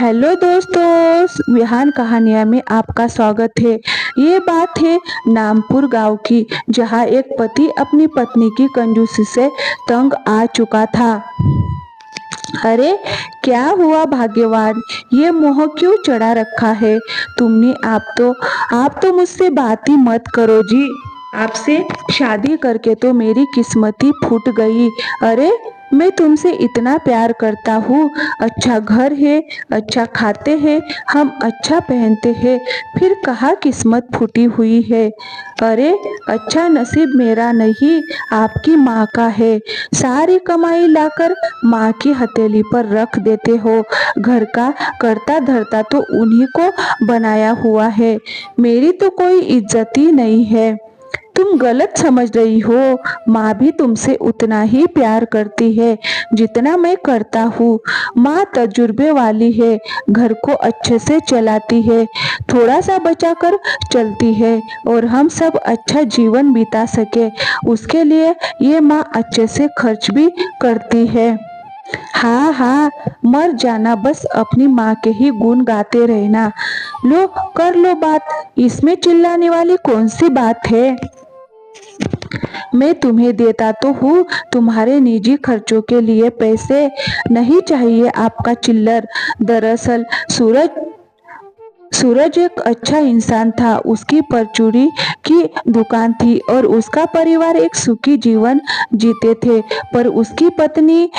Hello दोस्तों, विहान कहानियाँ में आपका स्वागत है। ये बात है नामपुर गांव की, जहां एक पति अपनी पत्नी की कंजूसी से तंग आ चुका था। अरे क्या हुआ भाग्यवान, ये मोह क्यों चढ़ा रखा है तुमने? आप तो मुझसे बात ही मत करो जी। आपसे शादी करके तो मेरी किस्मत ही फूट गई। अरे मैं तुमसे इतना प्यार करता हूँ। अच्छा घर है, अच्छा खाते हैं, हम अच्छा पहनते हैं, फिर कहाँ किस्मत फूटी हुई है। अरे अच्छा नसीब मेरा नहीं, आपकी माँ का है। सारी कमाई लाकर माँ की हथेली पर रख देते हो। घर का करता धरता तो उन्हीं को बनाया हुआ है। मेरी तो कोई इज्जत ही नहीं है। तुम गलत समझ रही हो। माँ भी तुमसे उतना ही प्यार करती है जितना मैं करता हूँ। माँ तजुर्बे वाली है, घर को अच्छे से चलाती है, थोड़ा सा बचा कर चलती है और हम सब अच्छा जीवन बिता सके उसके लिए ये माँ अच्छे से खर्च भी करती है। हाँ हाँ, मर जाना, बस अपनी माँ के ही गुण गाते रहना। लो कर लो बात, इसमें चिल्लाने वाली कौन सी बात है। मैं तुम्हें देता तो हूँ तुम्हारे निजी खर्चों के लिए पैसे, नहीं चाहिए आपका चिल्लर। दरअसल सूरज एक अच्छा इंसान था। उसकी परचूरी की दुकान थी और उसका परिवार एक सुखी जीवन जीते थे। पर उसकी पत्नी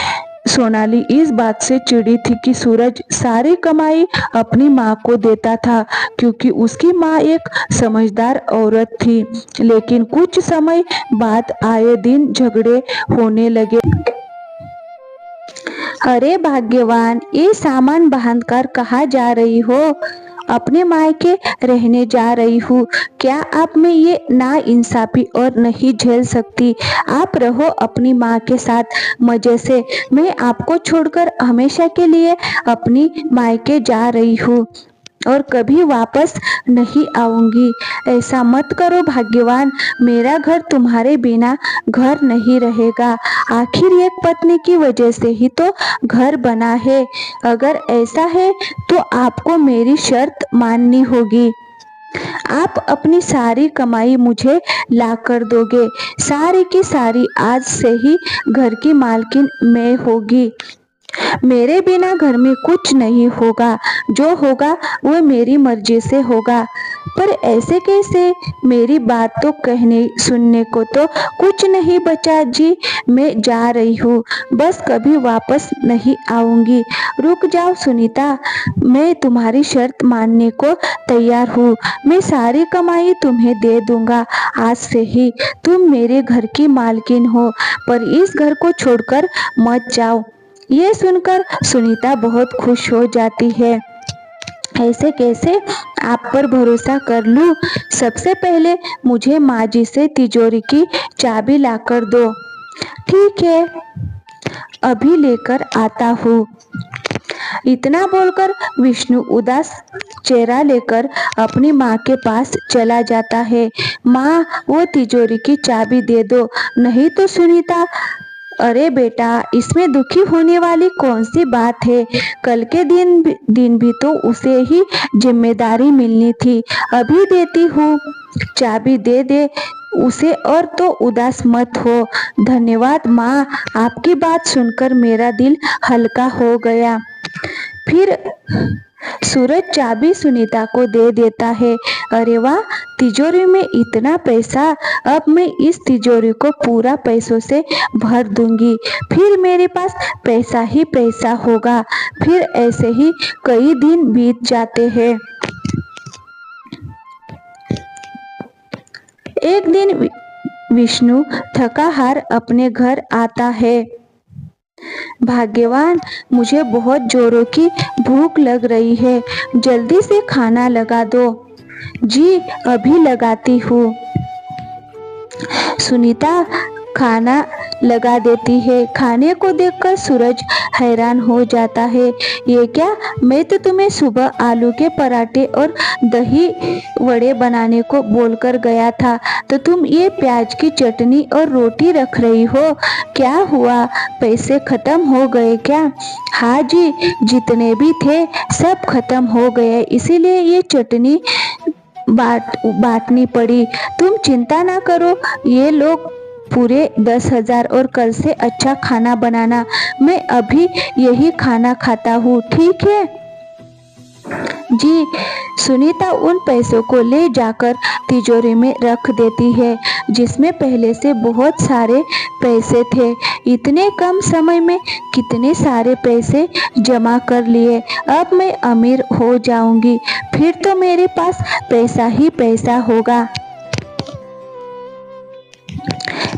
सोनाली इस बात से चिढ़ी थी कि सूरज सारी कमाई अपनी माँ को देता था, क्योंकि उसकी माँ एक समझदार औरत थी। लेकिन कुछ समय बाद आए दिन झगड़े होने लगे। अरे भाग्यवान, ये सामान बांधकर कहाँ जा रही हो? अपने मायके रहने जा रही हूँ। क्या आप में ये नाइंसाफी और नहीं झेल सकती? आप रहो अपनी माँ के साथ मजे से। मैं आपको छोड़कर हमेशा के लिए अपनी मायके जा रही हूँ और कभी वापस नहीं आऊंगी। ऐसा मत करो भाग्यवान, मेरा घर तुम्हारे बिना घर नहीं रहेगा। आखिर एक पत्नी की वजह से ही तो घर बना है। अगर ऐसा है तो आपको मेरी शर्त माननी होगी। आप अपनी सारी कमाई मुझे ला कर दोगे। सारी की सारी, आज से ही घर की मालकिन मैं होगी। मेरे बिना घर में कुछ नहीं होगा, जो होगा वो मेरी मर्जी से होगा। पर ऐसे कैसे? मेरी बात तो कहने सुनने को तो कुछ नहीं बचा जी। मैं जा रही हूँ, बस कभी वापस नहीं आऊंगी। रुक जाओ सुनीता, मैं तुम्हारी शर्त मानने को तैयार हूँ। मैं सारी कमाई तुम्हें दे दूंगा। आज से ही तुम मेरे घर की मालकिन हो, पर इस घर को छोड़कर मत जाओ। ये सुनकर सुनीता बहुत खुश हो जाती है। ऐसे कैसे आप पर भरोसा कर लूं? सबसे पहले मुझे माँ जी से तिजोरी की चाबी लाकर दो। ठीक है, अभी लेकर आता हूँ। इतना बोलकर विष्णु उदास चेहरा लेकर अपनी माँ के पास चला जाता है। माँ, वो तिजोरी की चाबी दे दो, नहीं तो सुनीता। अरे बेटा, इसमें दुखी होने वाली कौन सी बात है? कल के दिन भी तो उसे ही जिम्मेदारी मिलनी थी। अभी देती हूँ, चाबी दे दे उसे और तो उदास मत हो। धन्यवाद माँ, आपकी बात सुनकर मेरा दिल हल्का हो गया। फिर सूरज चाबी सुनीता को दे देता है। अरे वाह, तिजोरी में इतना पैसा, अब मैं इस तिजोरी को पूरा पैसों से भर दूंगी। फिर मेरे पास पैसा ही पैसा होगा। फिर ऐसे ही कई दिन बीत जाते हैं। एक दिन विष्णु थका हार अपने घर आता है। भाग्यवान, मुझे बहुत जोरों की भूख लग रही है, जल्दी से खाना लगा दो। जी अभी लगाती हूँ। सुनीता खाना लगा देती है। खाने को देखकर सूरज हैरान हो जाता है। ये क्या, मैं तो तुम्हें सुबह आलू के पराठे और दही वड़े बनाने को बोलकर गया था, तो तुम ये प्याज की चटनी और रोटी रख रही हो। क्या हुआ, पैसे खत्म हो गए क्या? हाँ जी, जितने भी थे सब खत्म हो गए, इसीलिए ये चटनी बांटनी पड़ी। तुम चिंता ना करो, ये लोग पूरे 10,000 और कल से अच्छा खाना बनाना। मैं अभी यही खाना खाता हूँ, ठीक है जी। सुनीता उन पैसों को ले जाकर तिजोरी में रख देती है, जिसमें पहले से बहुत सारे पैसे थे। इतने कम समय में कितने सारे पैसे जमा कर लिए। अब मैं अमीर हो जाऊंगी, फिर तो मेरे पास पैसा ही पैसा होगा।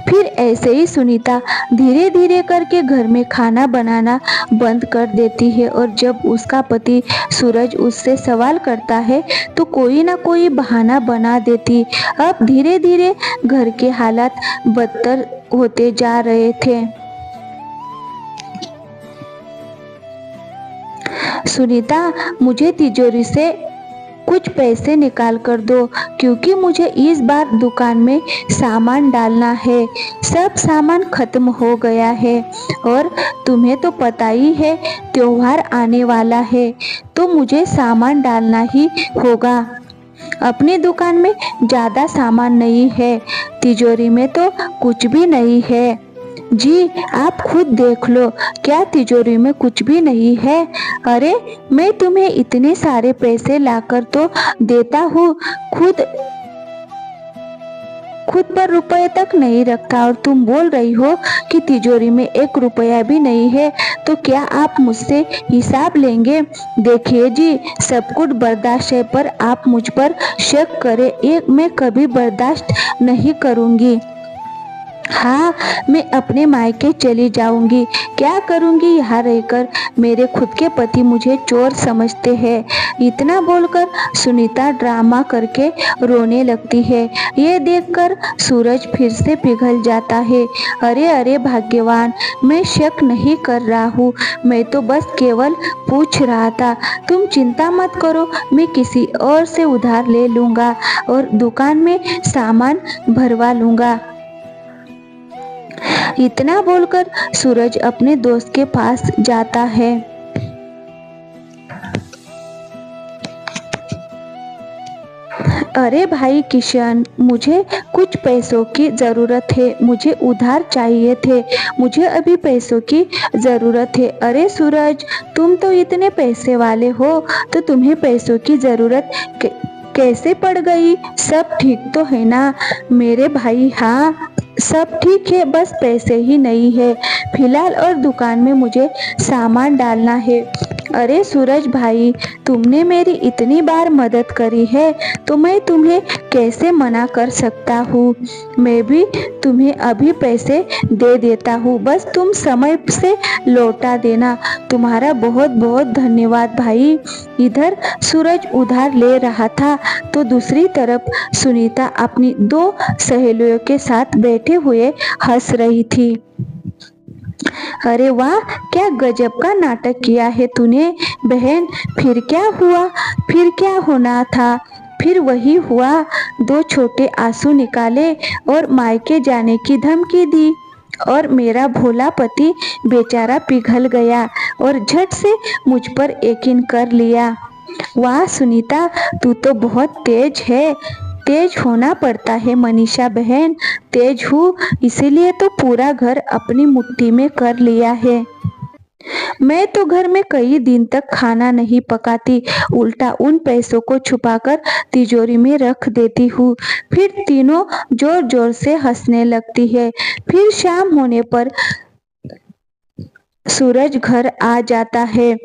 फिर ऐसे ही सुनीता धीरे धीरे करके घर में खाना बनाना बंद कर देती है, और जब उसका पति सूरज उससे सवाल करता है तो कोई ना कोई बहाना बना देती। अब धीरे धीरे घर के हालात बदतर होते जा रहे थे। सुनीता, मुझे तिजोरी से कुछ पैसे निकाल कर दो, क्योंकि मुझे इस बार दुकान में सामान डालना है। सब सामान खत्म हो गया है, और तुम्हें तो पता ही है त्योहार आने वाला है, तो मुझे सामान डालना ही होगा। अपनी दुकान में ज़्यादा सामान नहीं है, तिजोरी में तो कुछ भी नहीं है। जी, आप खुद देख लो, क्या तिजोरी में कुछ भी नहीं है? अरे, मैं तुम्हें इतने सारे पैसे लाकर तो देता हूँ, खुद पर रुपए तक नहीं रखता, और तुम बोल रही हो कि तिजोरी में 1 रुपया भी नहीं है। तो क्या आप मुझसे हिसाब लेंगे? देखिए जी, सब कुछ बर्दाश्त है, पर आप मुझ पर शक करें, ये मैं कभी बर्दाश्त नहीं करूँगी। हाँ, मैं अपने मायके चली जाऊंगी। क्या करूंगी यहाँ रहकर? मेरे खुद के पति मुझे चोर समझते हैं। इतना बोलकर सुनीता ड्रामा करके रोने लगती है। ये देखकर सूरज फिर से पिघल जाता है। अरे अरे भाग्यवान, मैं शक नहीं कर रहा हूँ, मैं तो बस केवल पूछ रहा था। तुम चिंता मत करो, मैं किसी और से उधार ले लूँगा और दुकान में सामान भरवा लूँगा। इतना बोलकर सूरज अपने दोस्त के पास जाता है। अरे भाई किशन, मुझे कुछ पैसों की ज़रूरत है, मुझे उधार चाहिए थे, मुझे अभी पैसों की ज़रूरत है। अरे सूरज, तुम तो इतने पैसे वाले हो, तो तुम्हें पैसों की ज़रूरत कैसे पड़ गई? सब ठीक तो है ना मेरे भाई? हाँ, सब ठीक है, बस पैसे ही नहीं है फिलहाल, और दुकान में मुझे सामान डालना है। अरे सूरज भाई, तुमने मेरी इतनी बार मदद करी है, तो मैं तुम्हें कैसे मना कर सकता हूँ? मैं भी तुम्हें अभी पैसे दे देता हूँ, बस तुम समय से लौटा देना। तुम्हारा बहुत बहुत धन्यवाद भाई। इधर सूरज उधार ले रहा था, तो दूसरी तरफ सुनीता अपनी 2 सहेलियों के साथ बैठे हुए हंस रही थी। अरे वाह, क्या गजब का नाटक किया है तूने बहन। फिर क्या हुआ? फिर क्या होना था? फिर वही हुआ, 2 छोटे आंसू निकाले और मायके जाने की धमकी दी, और मेरा भोला पति बेचारा पिघल गया और झट से मुझ पर यकीन कर लिया। वाह सुनीता, तू तो बहुत तेज है। तेज होना पड़ता है मनीषा बहन, तेज हूँ इसीलिए तो पूरा घर अपनी मुट्ठी में कर लिया है। मैं तो घर में कई दिन तक खाना नहीं पकाती, उल्टा उन पैसों को छुपाकर तिजोरी में रख देती हूँ। फिर तीनों जोर जोर से हंसने लगती है। फिर शाम होने पर सूरज घर आ जाता है।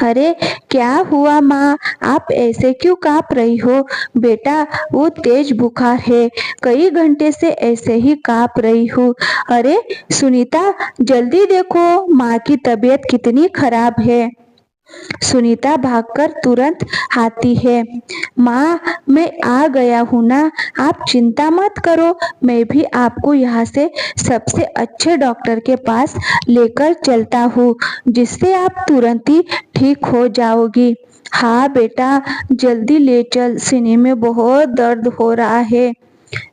अरे क्या हुआ माँ, आप ऐसे क्यों कांप रही हो? बेटा, वो तेज बुखार है, कई घंटे से ऐसे ही कांप रही हूँ। अरे सुनीता, जल्दी देखो माँ की तबीयत कितनी खराब है। सुनीता भागकर तुरंत आती है। माँ, मैं आ गया हूँ ना, आप चिंता मत करो, मैं भी आपको यहाँ से सबसे अच्छे डॉक्टर के पास लेकर चलता हूँ, जिससे आप तुरंत ही ठीक हो जाओगी। हाँ बेटा, जल्दी ले चल, सीने में बहुत दर्द हो रहा है।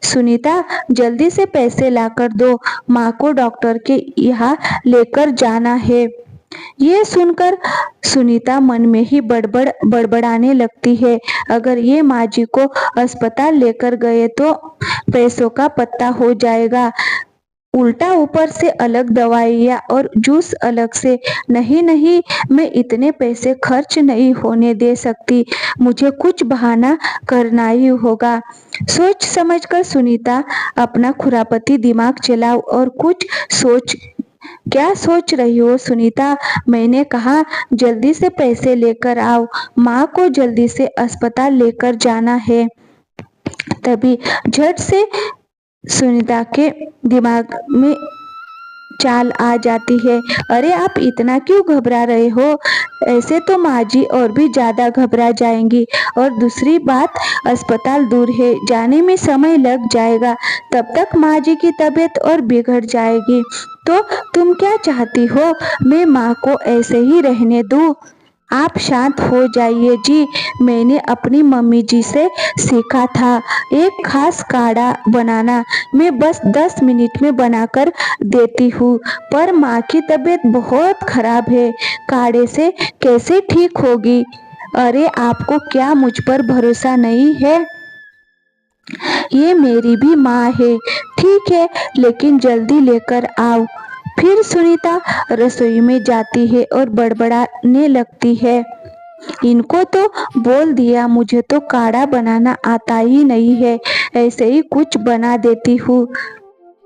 सुनीता, जल्दी से पैसे लाकर दो, माँ को डॉक्टर के यहाँ लेकर जाना है। ये सुनकर सुनीता मन में ही बड़बड़ाने लगती है। अगर ये माँ जी को अस्पताल लेकर गए तो पैसों का पत्ता हो जाएगा, उल्टा ऊपर से अलग दवाइयाँ और जूस अलग से। नहीं नहीं, मैं इतने पैसे खर्च नहीं होने दे सकती, मुझे कुछ बहाना करना ही होगा। सोच समझकर सुनीता अपना खुरापती दिमाग चलाओ और कुछ सोच। क्या सोच रही हो सुनीता? मैंने कहा जल्दी से पैसे लेकर आओ, माँ को जल्दी से अस्पताल लेकर जाना है। तभी झट से सुनीता के दिमाग में चाल आ जाती है। अरे आप इतना क्यों घबरा रहे हो? ऐसे तो माँ जी और भी ज्यादा घबरा जाएंगी, और दूसरी बात, अस्पताल दूर है, जाने में समय लग जाएगा, तब तक माँ जी की तबीयत और बिगड़ जाएगी। तो तुम क्या चाहती हो, मैं माँ को ऐसे ही रहने दूँ? आप शांत हो जाइए जी, मैंने अपनी मम्मी जी से सीखा था एक खास काढ़ा बनाना, मैं बस 10 मिनट में बनाकर देती हूँ, पर माँ की तबीयत बहुत खराब है, काढ़े से कैसे ठीक होगी? अरे आपको क्या मुझ पर भरोसा नहीं है? ये मेरी भी माँ है। ठीक है, लेकिन जल्दी लेकर आओ। फिर सुनीता रसोई में जाती है और बड़बड़ाने लगती है। इनको तो बोल दिया, मुझे तो काढ़ा बनाना आता ही नहीं है, ऐसे ही कुछ बना देती हूँ।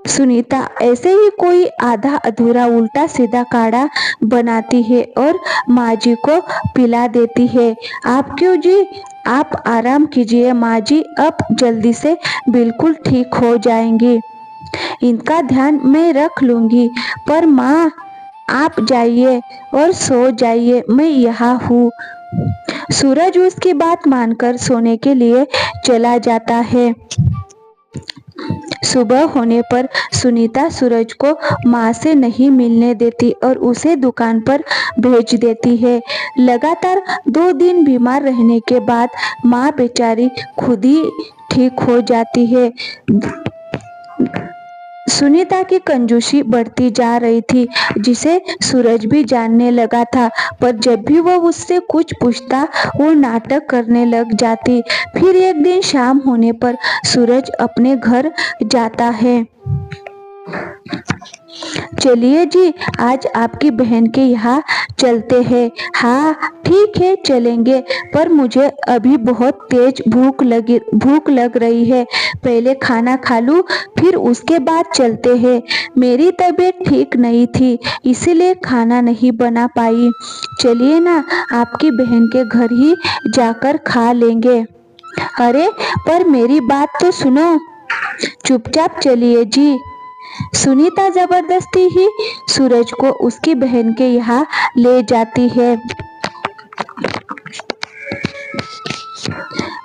सुनीता ऐसे ही कोई आधा अधूरा उल्टा सीधा काढ़ा बनाती है और माँ जी को पिला देती है। आप क्यों जी, आप आराम कीजिए माँ जी, अब जल्दी से बिल्कुल ठीक हो जाएंगी, इनका ध्यान मैं रख लूंगी। पर माँ, आप जाइए और सो जाइए, मैं यहाँ हूँ। सूरज उसकी बात मानकर सोने के लिए चला जाता है। सुबह होने पर सुनीता सूरज को माँ से नहीं मिलने देती और उसे दुकान पर भेज देती है। लगातार 2 दिन बीमार रहने के बाद माँ बेचारी खुद ही ठीक हो जाती है। सुनीता की कंजूसी बढ़ती जा रही थी, जिसे सूरज भी जानने लगा था, पर जब भी वह उससे कुछ पूछता वो नाटक करने लग जाती। फिर एक दिन शाम होने पर सूरज अपने घर जाता है। चलिए जी, आज आपकी बहन के यहाँ चलते हैं। हाँ ठीक है, चलेंगे, पर मुझे अभी बहुत तेज भूख लग रही है, पहले खाना खा लूँ, फिर उसके बाद चलते हैं। मेरी तबीयत ठीक नहीं थी, इसीलिए खाना नहीं बना पाई। चलिए ना, आपकी बहन के घर ही जाकर खा लेंगे। अरे पर मेरी बात तो सुनो। चुपचाप चलिए जी। सुनीता जबरदस्ती ही सूरज को उसकी बहन के यहाँ ले जाती है।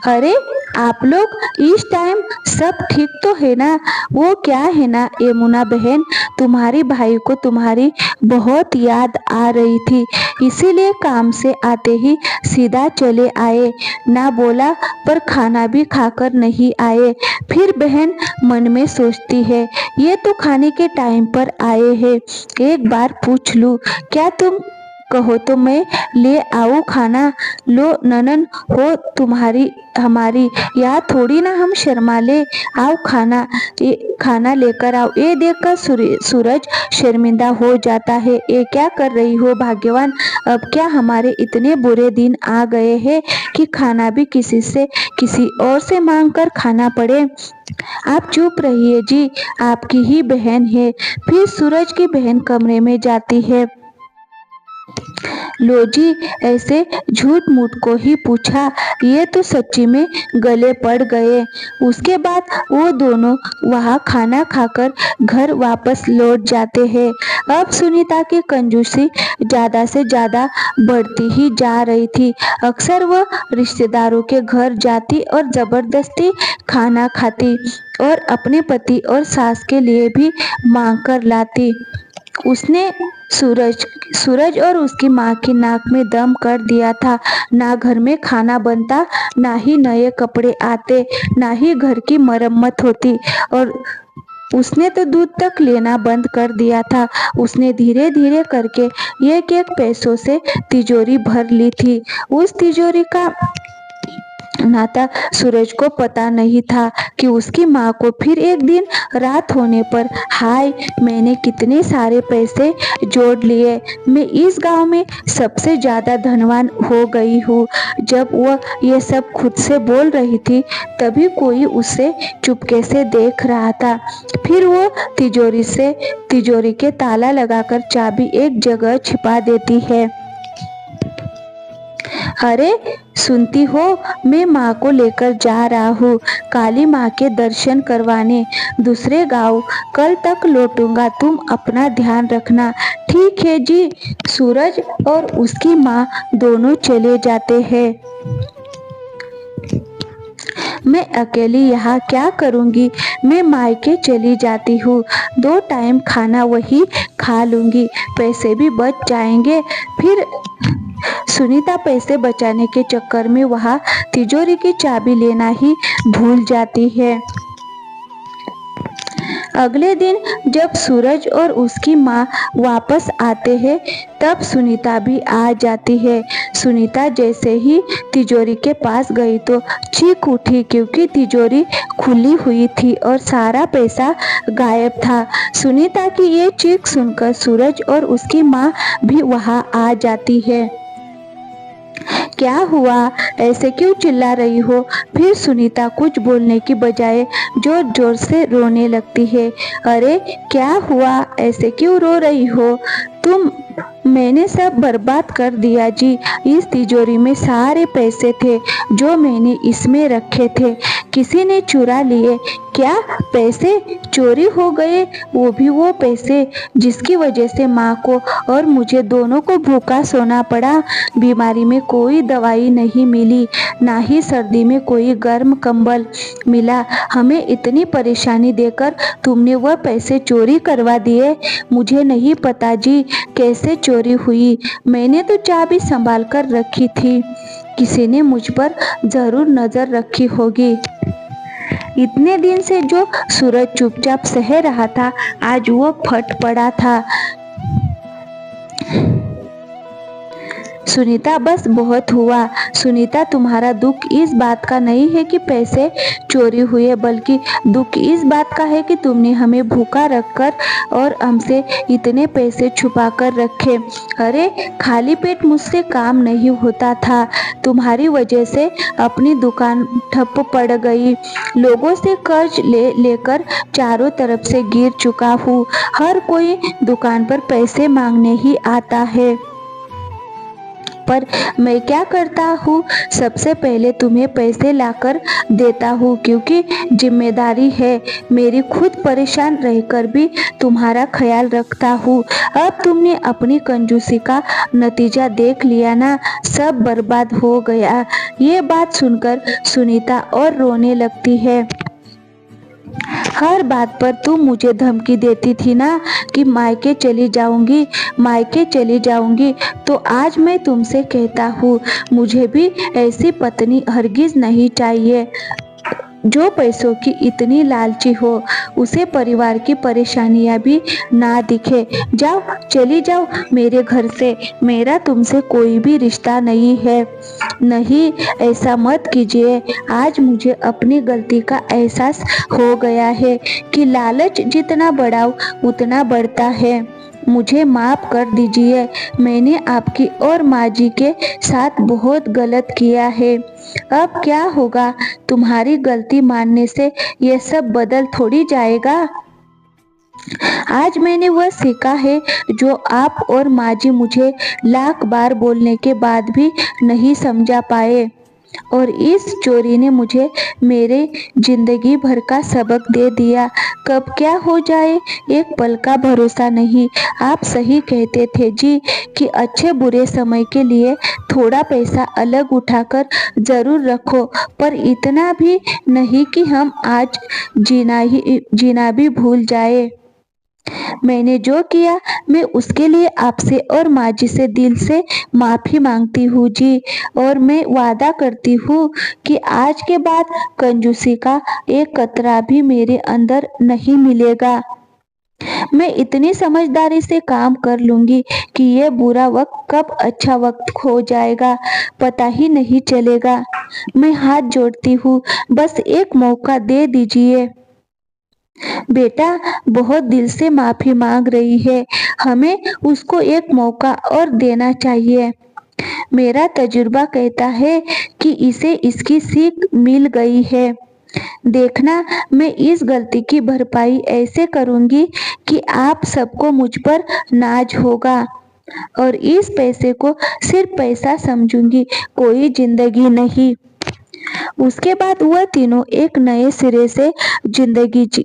अरे आप लोग इस टाइम सब ठीक तो है ना? वो क्या है ना यमुना बहन, तुम्हारी भाई को तुम्हारी बहुत याद आ रही थी, इसीलिए काम से आते ही सीधा चले आए, ना बोला पर खाना भी खाकर नहीं आए। फिर बहन मन में सोचती है, ये तो खाने के टाइम पर आए हैं, एक बार पूछ लूं, क्या तुम कहो तो मैं ले आऊं खाना? लो ननन हो तुम्हारी हमारी, या थोड़ी ना हम शर्मा ले, आओ खाना लेकर आओ। ये देखकर सूरज शर्मिंदा हो जाता है। ये क्या कर रही हो भाग्यवान, अब क्या हमारे इतने बुरे दिन आ गए हैं कि खाना भी किसी और से मांग कर खाना पड़े? आप चुप रहिए जी, आपकी ही बहन है। फिर सूरज की बहन कमरे में जाती है। लो जी, ऐसे झूठ मूठ को ही पूछा, ये तो सच्ची में गले पड़ गए। उसके बाद वो दोनों वहाँ खाना खाकर घर वापस लौट जाते हैं। अब सुनीता की कंजूसी ज्यादा से ज्यादा बढ़ती ही जा रही थी। अक्सर वह रिश्तेदारों के घर जाती और जबरदस्ती खाना खाती और अपने पति और सास के लिए भी मांग कर लाती। उसने सूरज और उसकी माँ की नाक में दम कर दिया था। ना घर में खाना बनता, ना ही नए कपड़े आते, ना ही घर की मरम्मत होती, और उसने तो दूध तक लेना बंद कर दिया था। उसने धीरे धीरे करके एक एक पैसों से तिजोरी भर ली थी। उस तिजोरी का नाता सूरज को पता नहीं था कि उसकी माँ को फिर एक दिन रात होने पर, हाय, मैंने कितने सारे पैसे जोड़ लिए, मैं इस गांव में सबसे ज्यादा धनवान हो गई हूँ। जब वह ये सब खुद से बोल रही थी, तभी कोई उसे चुपके से देख रहा था। फिर वो तिजोरी के ताला लगाकर चाबी एक जगह छिपा देती है। अरे सुनती हो, मैं माँ को लेकर जा रहा हूँ काली माँ के दर्शन करवाने दूसरे गांव। कल तक लौटूंगा, तुम अपना ध्यान रखना। ठीक है जी। सूरज और उसकी माँ दोनों चले जाते हैं। मैं अकेली यहाँ क्या करूँगी? मैं मायके चली जाती हूँ, 2 टाइम खाना वही खा लूँगी, पैसे भी बच जाएंगे। फिर सुनीता पैसे बचाने के चक्कर में वहाँ तिजोरी की चाबी लेना ही भूल जाती है। अगले दिन जब सूरज और उसकी माँ वापस आते हैं, तब सुनीता भी आ जाती है। सुनीता जैसे ही तिजोरी के पास गई तो चीख उठी, क्योंकि तिजोरी खुली हुई थी और सारा पैसा गायब था। सुनीता की ये चीख सुनकर सूरज और उसकी माँ भी वहाँ आ जाती है। क्या हुआ? ऐसे क्यों चिल्ला रही हो? फिर सुनीता कुछ बोलने की बजाय जोर जोर से रोने लगती है। अरे क्या हुआ? ऐसे क्यों रो रही हो तुम? मैंने सब बर्बाद कर दिया जी। इस तिजोरी में सारे पैसे थे जो मैंने इसमें रखे थे, किसी ने चुरा लिए। क्या पैसे चोरी हो गए? वो पैसे जिसकी वजह से माँ को और मुझे दोनों को भूखा सोना पड़ा। बीमारी में कोई दवाई नहीं मिली, ना ही सर्दी में कोई गर्म कंबल मिला। हमें इतनी परेशानी देकर तुमने वह पैसे चोरी करवा दिए। मुझे नहीं पता जी कैसे चोरी हुई, मैंने तो चाबी संभाल कर रखी थी। किसी ने मुझ पर जरूर नजर रखी होगी। इतने दिन से जो सूरज चुपचाप सह रहा था, आज वो फट पड़ा था। सुनीता, बस बहुत हुआ। सुनीता, तुम्हारा दुख इस बात का नहीं है कि पैसे चोरी हुए, बल्कि दुख इस बात का है कि तुमने हमें भूखा रखकर और हमसे इतने पैसे छुपा कर रखे। अरे खाली पेट मुझसे काम नहीं होता था। तुम्हारी वजह से अपनी दुकान ठप पड़ गई। लोगों से कर्ज लेकर चारों तरफ से गिर चुका हूँ। हर कोई दुकान पर पैसे मांगने ही आता है, पर मैं क्या करता हूँ, सबसे पहले तुम्हें पैसे लाकर देता हूँ, क्योंकि जिम्मेदारी है मेरी। खुद परेशान रहकर भी तुम्हारा ख्याल रखता हूँ। अब तुमने अपनी कंजूसी का नतीजा देख लिया ना, सब बर्बाद हो गया। ये बात सुनकर सुनीता और रोने लगती है। हर बात पर तुम मुझे धमकी देती थी ना कि मायके चली जाऊंगी, तो आज मैं तुमसे कहता हूँ, मुझे भी ऐसी पत्नी हरगिज नहीं चाहिए जो पैसों की इतनी लालची हो, उसे परिवार की परेशानियां भी ना दिखे। जाओ, चली जाओ मेरे घर से, मेरा तुमसे कोई भी रिश्ता नहीं है। नहीं, ऐसा मत कीजिए। आज मुझे अपनी गलती का एहसास हो गया है कि लालच जितना बढ़ाओ उतना बढ़ता है। मुझे माफ कर दीजिए, मैंने आपकी और माँ जी के साथ बहुत गलत किया है। अब क्या होगा, तुम्हारी गलती मानने से यह सब बदल थोड़ी जाएगा। आज मैंने वह सीखा है जो आप और माँ जी मुझे लाख बार बोलने के बाद भी नहीं समझा पाए। और इस चोरी ने मुझे मेरे जिंदगी भर का सबक दे दिया। कब क्या हो जाए एक पल का भरोसा नहीं। आप सही कहते थे जी कि अच्छे बुरे समय के लिए थोड़ा पैसा अलग उठाकर जरूर रखो, पर इतना भी नहीं कि हम आज जीना भी भूल जाए। मैंने जो किया मैं उसके लिए आपसे और माँ जी से दिल से माफी मांगती हूँ जी। और मैं वादा करती हूँ कि आज के बाद कंजूसी का एक कतरा भी मेरे अंदर नहीं मिलेगा। मैं इतनी समझदारी से काम कर लूंगी कि ये बुरा वक्त कब अच्छा वक्त हो जाएगा पता ही नहीं चलेगा। मैं हाथ जोड़ती हूँ, बस एक मौका दे दीजिए। बेटा बहुत दिल से माफी मांग रही है, हमें उसको एक मौका और देना चाहिए। मेरा तजुर्बा कहता है कि इसे इसकी सीख मिल गई है। देखना मैं इस गलती की भरपाई ऐसे करूंगी कि आप सबको मुझ पर नाज होगा। और इस पैसे को सिर्फ पैसा समझूंगी, कोई जिंदगी नहीं। उसके बाद वह तीनों एक नए सिरे से जिंदगी